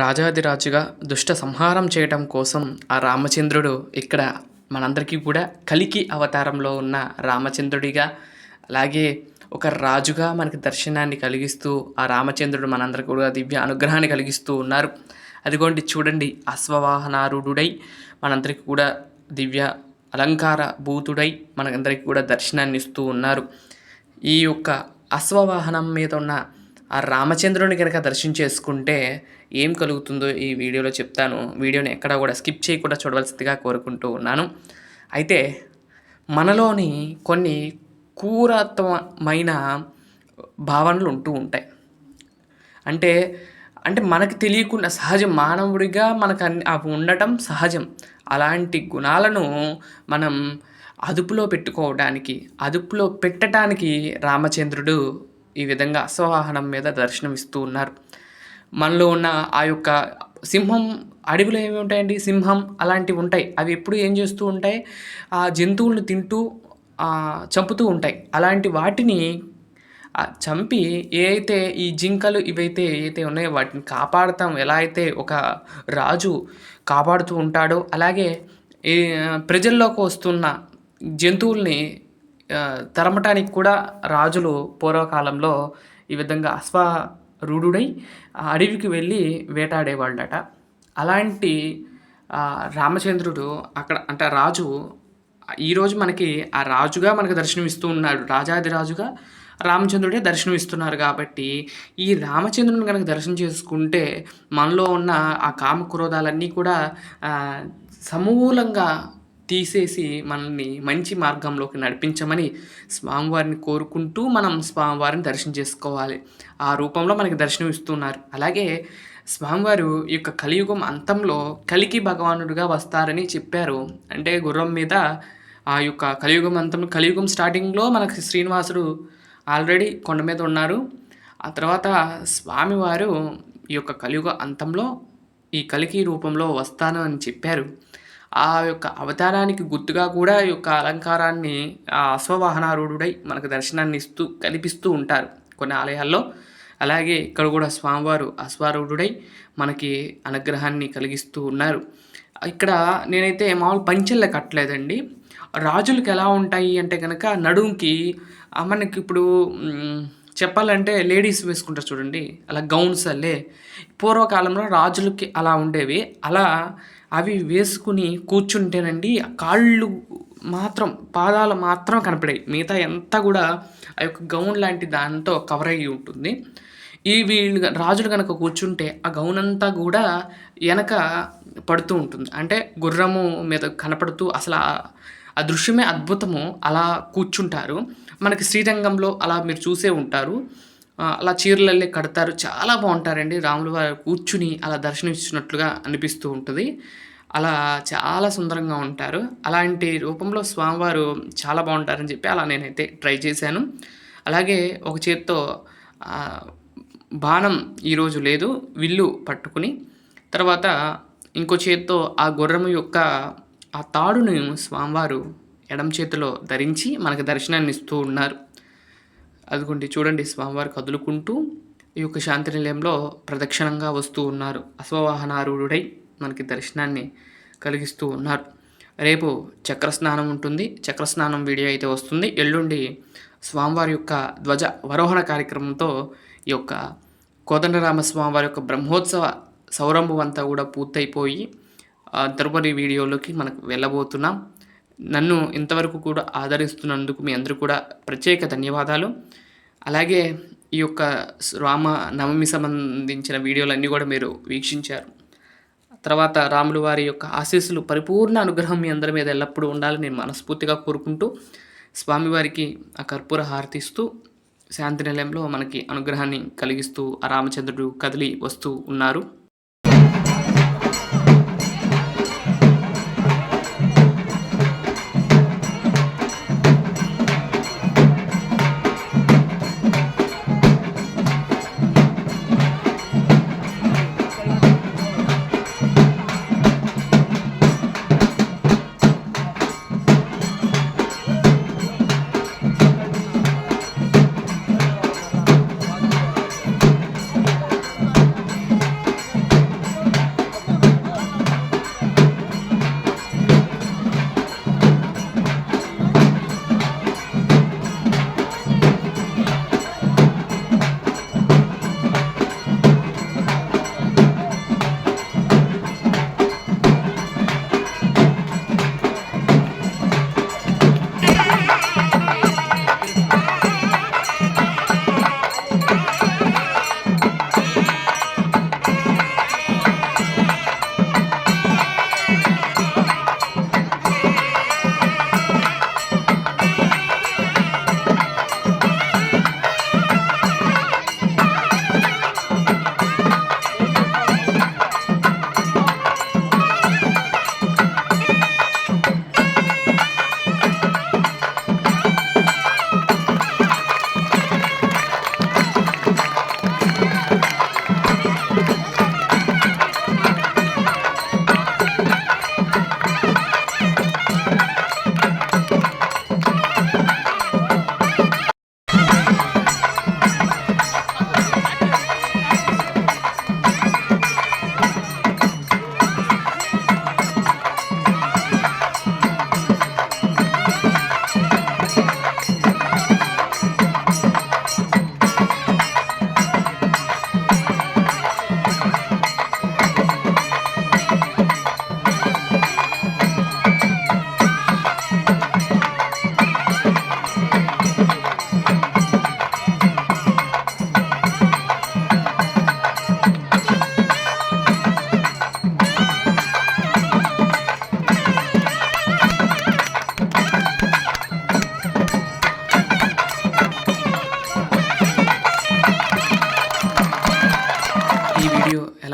రాజాదిరాజుగా దుష్ట సంహారం చేయటం కోసం ఆ రామచంద్రుడు ఇక్కడ మనందరికీ కూడా కలికి అవతారంలో ఉన్న రామచంద్రుడిగా, అలాగే ఒక రాజుగా మనకి దర్శనాన్ని కలిగిస్తూ ఆ రామచంద్రుడు మనందరికీ కూడా దివ్య అనుగ్రహాన్ని కలిగిస్తూ ఉన్నారు. అదిగోండి చూడండి, అశ్వవాహనారూఢుడై మనందరికీ కూడా దివ్య అలంకార భూతుడై మనందరికీ కూడా దర్శనాన్ని ఇస్తూ ఉన్నారు. ఈ యొక్క అశ్వవాహనం మీద ఉన్న ఆ రామచంద్రుని కనుక దర్శనం చేసుకుంటే ఏం కలుగుతుందో ఈ వీడియోలో చెప్తాను. వీడియోని ఎక్కడా కూడా స్కిప్ చేయకుండా చూడవలసిందిగా కోరుకుంటూ ఉన్నాను. అయితే మనలోని కొన్ని క్రూరత్వమైన భావనలు ఉంటూ ఉంటాయి. అంటే అంటే మనకు తెలియకుండా సహజం, మానవుడిగా మనకు అవి ఉండటం సహజం. అలాంటి గుణాలను మనం అదుపులో పెట్టుకోవడానికి, అదుపులో పెట్టడానికి రామచంద్రుడు ఈ విధంగా అశ్వవాహనం మీద దర్శనమిస్తూ ఉన్నారు. మనలో ఉన్న ఆ యొక్క సింహం, అడవిలో ఏమి ఉంటాయండి, సింహం అలాంటివి ఉంటాయి. అవి ఎప్పుడు ఏం చేస్తూ ఉంటాయి, ఆ జంతువులను తింటూ చంపుతూ ఉంటాయి. అలాంటి వాటిని చంపి ఏదైతే ఈ జింకలు ఇవైతే ఏవైతే ఉన్నాయో వాటిని కాపాడుతాం. ఎలా అయితే ఒక రాజు కాపాడుతూ ఉంటాడో అలాగే ఈ ప్రజల్లోకి వస్తున్న జంతువుల్ని తరమటానికి కూడా రాజులు పూర్వకాలంలో ఈ విధంగా అశ్వారూఢుడై అడవికి వెళ్ళి వేటాడేవాళ్ళట. అలాంటి రామచంద్రుడు అక్కడ అంటే రాజు ఈరోజు మనకి ఆ రాజుగా మనకు దర్శనమిస్తూ ఉన్నాడు. రాజాదిరాజుగా రామచంద్రుడే దర్శనమిస్తున్నారు. కాబట్టి ఈ రామచంద్రుని కనుక దర్శనం చేసుకుంటే మనలో ఉన్న ఆ కామక్రోధాలన్నీ కూడా సమూలంగా తీసేసి మనల్ని మంచి మార్గంలోకి నడిపించమని స్వామివారిని కోరుకుంటూ మనం స్వామివారిని దర్శనం చేసుకోవాలి. ఆ రూపంలో మనకి దర్శనం ఇస్తున్నారు. అలాగే స్వామివారు ఈ యొక్క కలియుగం అంతంలో కలికి భగవానుడిగా వస్తారని చెప్పారు. అంటే గుర్రం మీద ఆ యొక్క కలియుగం అంతంలో, కలియుగం స్టార్టింగ్లో మనకి శ్రీనివాసుడు ఆల్రెడీ కొండ మీద ఉన్నారు. ఆ తర్వాత స్వామివారు ఈ యొక్క కలియుగ అంతంలో ఈ కలికి రూపంలో వస్తాను అని చెప్పారు. ఆ యొక్క అవతారానికి గుర్తుగా కూడా ఈ యొక్క అలంకారాన్ని అశ్వవాహనారూఢుడై మనకు దర్శనాన్ని కల్పిస్తూ ఉంటారు కొన్ని ఆలయాల్లో. అలాగే ఇక్కడ కూడా స్వామివారు అశ్వారూఢుడై మనకి అనుగ్రహాన్ని కలిగిస్తూ ఉన్నారు. ఇక్కడ నేనైతే మామూలు పంచెల్లే కట్టలేదండి. రాజులకి ఎలా ఉంటాయి అంటే కనుక నడుంకి మనకి ఇప్పుడు చెప్పాలంటే లేడీస్ వేసుకుంటారు చూడండి, అలా గౌన్స్ అల్లే పూర్వకాలంలో రాజులకి అలా ఉండేవి. అలా అవి వేసుకుని కూర్చుంటేనండి కాళ్ళు మాత్రం, పాదాలు మాత్రం కనపడాయి. మిగతా ఎంత కూడా ఆ యొక్క గౌన్ లాంటి దాంతో కవర్ అయ్యి ఉంటుంది. ఈ వీళ్ళు రాజులు కనుక కూర్చుంటే ఆ గౌన్ అంతా కూడా వెనక పడుతూ ఉంటుంది. అంటే గుర్రము మీద కనపడుతూ అసలు ఆ దృశ్యమే అద్భుతము. అలా కూర్చుంటారు. మనకి శ్రీరంగంలో అలా మీరు చూసే ఉంటారు. అలా చీరలల్లే కడతారు. చాలా బాగుంటారండి. రాముల వారు కూర్చుని అలా దర్శనమిచ్చినట్లుగా అనిపిస్తూ ఉంటుంది. అలా చాలా సుందరంగా ఉంటారు. అలాంటి రూపంలో స్వామివారు చాలా బాగుంటారని చెప్పి అలా నేనైతే ట్రై చేశాను. అలాగే ఒక చేత్తో బాణం ఈరోజు లేదు, విల్లు పట్టుకుని, తర్వాత ఇంకో చేత్తో ఆ గుర్రము యొక్క ఆ తాడును స్వామివారు ఎడమ చేతిలో ధరించి మనకు దర్శనాన్ని ఇస్తూ ఉన్నారు. అదిగోండి చూడండి, స్వామివారు కదులుకుంటూ ఈ యొక్క శాంతి నిలయంలో ప్రదక్షిణంగా వస్తూ ఉన్నారు. అశ్వవాహనారూఢుడై మనకి దర్శనాన్ని కలిగిస్తూ ఉన్నారు. రేపు చక్రస్నానం ఉంటుంది. చక్రస్నానం వీడియో అయితే వస్తుంది. ఎల్లుండి స్వామివారి యొక్క ధ్వజ వరోహణ కార్యక్రమంతో ఈ యొక్క కోదండరామస్వామివారి యొక్క బ్రహ్మోత్సవ సౌరంభం అంతా కూడా పూర్తయిపోయి తదుపరి వీడియోలోకి మనకు వెళ్ళబోతున్నాం. నన్ను ఇంతవరకు కూడా ఆదరిస్తున్నందుకు మీ అందరూ కూడా ప్రత్యేక ధన్యవాదాలు. అలాగే ఈ యొక్క రామ నవమి సంబంధించిన వీడియోలన్నీ కూడా మీరు వీక్షించారు. తర్వాత రాముల వారి యొక్క ఆశీస్సులు, పరిపూర్ణ అనుగ్రహం మీ అందరి మీద ఎల్లప్పుడూ ఉండాలని నేను మనస్ఫూర్తిగా కోరుకుంటూ స్వామివారికి ఆ కర్పూర హారతిస్తూ శాంతి నిలయంలో మనకి అనుగ్రహాన్ని కలిగిస్తూ ఆ రామచంద్రుడు కదిలి వస్తూ ఉన్నారు.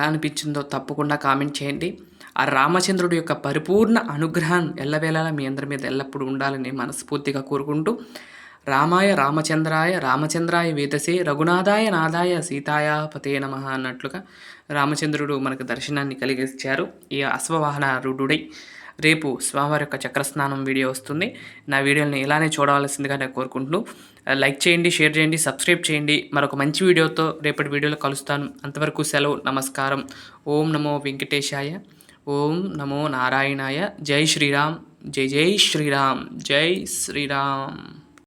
అనిపించిందో తప్పకుండా కామెంట్ చేయండి. ఆ రామచంద్రుడి యొక్క పరిపూర్ణ అనుగ్రహం ఎల్లవేళలా మీ అందరి మీద ఎల్లప్పుడూ ఉండాలని మనస్ఫూర్తిగా కోరుకుంటూ, రామాయ రామచంద్రాయ రామచంద్రాయ వేదసే రఘునాథాయ నాథాయ సీతాయ పతే నమః అన్నట్లుగా రామచంద్రుడు మనకు దర్శనాన్ని కలిగించారు. ఈ అశ్వవాహన రూఢుడై రేపు స్వామివారి యొక్క చక్రస్నానం వీడియో వస్తుంది. నా వీడియోని ఇలానే చూడవలసిందిగా నేను కోరుకుంటూ, లైక్ చేయండి, షేర్ చేయండి, సబ్స్క్రైబ్ చేయండి. మరొక మంచి వీడియోతో రేపటి వీడియోలో కలుస్తాను. అంతవరకు సెలవు. నమస్కారం. ఓం నమో వెంకటేశాయ. ఓం నమో నారాయణాయ. జై శ్రీరామ్. జై జై శ్రీరామ్. జై శ్రీరామ్.